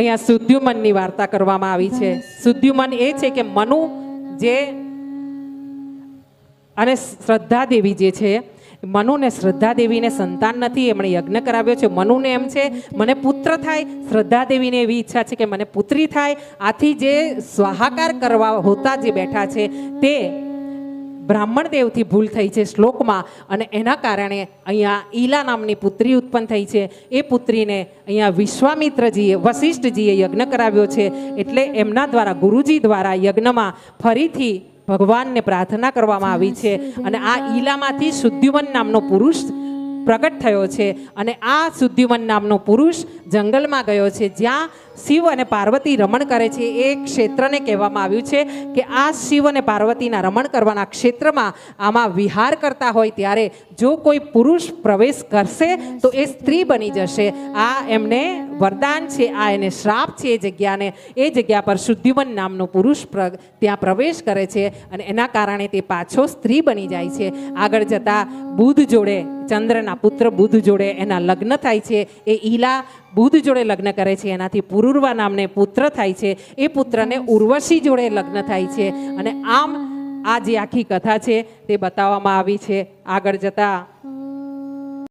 અહીંયા સુદ્યુમનની વાર્તા કરવામાં આવી છે. સુદ્યુમન એ છે કે મનુ જે અને શ્રદ્ધા દેવી જે છે, મનુ ને શ્રદ્ધા દેવીને સંતાન નથી, એમણે યજ્ઞ કરાવ્યો છે. મનુને એમ છે મને પુત્ર થાય, શ્રદ્ધા દેવીને એવી ઈચ્છા છે કે મને પુત્રી થાય. આથી જે સ્વાહાકાર કરવા હોતા જે બેઠા છે તે બ્રાહ્મણ દેવથી ભૂલ થઈ છે શ્લોકમાં, અને એના કારણે અહીંયા ઈલા નામની પુત્રી ઉત્પન્ન થઈ છે. એ પુત્રીને અહીંયા વિશ્વામિત્રજીએ વશિષ્ઠજીએ યજ્ઞ કરાવ્યો છે. એટલે એમના દ્વારા ગુરુજી દ્વારા યજ્ઞમાં ફરીથી ભગવાનને પ્રાર્થના કરવામાં આવી છે. અને આ ઈલામાંથી સુદ્યુમન નામનો પુરુષ પ્રગટ થયો છે. અને આ સુદ્યુમન નામનો પુરુષ જંગલમાં ગયો છે, જ્યાં શિવ અને પાર્વતી રમણ કરે છે. એ ક્ષેત્રને કહેવામાં આવ્યું છે કે આ શિવ અને પાર્વતીના રમણ કરવાના ક્ષેત્રમાં આમાં વિહાર કરતા હોય ત્યારે જો કોઈ પુરુષ પ્રવેશ કરશે તો એ સ્ત્રી બની જશે. આ એમને વરદાન છે, આ એને શ્રાપ છે. એ જગ્યાને, એ જગ્યા પર સુદ્યુમન નામનો પુરુષ ત્યાં પ્રવેશ કરે છે અને એના કારણે તે પાછો સ્ત્રી બની જાય છે. આગળ જતા બુધ જોડે, ચંદ્રના પુત્ર બુધ જોડે એના લગ્ન થાય છે. એ ઈલા બુધ જોડે લગ્ન કરે છે, એનાથી પુરુરવા નામને પુત્ર થાય છે. એ પુત્રને ઉર્વશી જોડે લગ્ન થાય છે. અને આમ આ જે આખી કથા છે તે બતાવવામાં આવી છે. આગળ જતા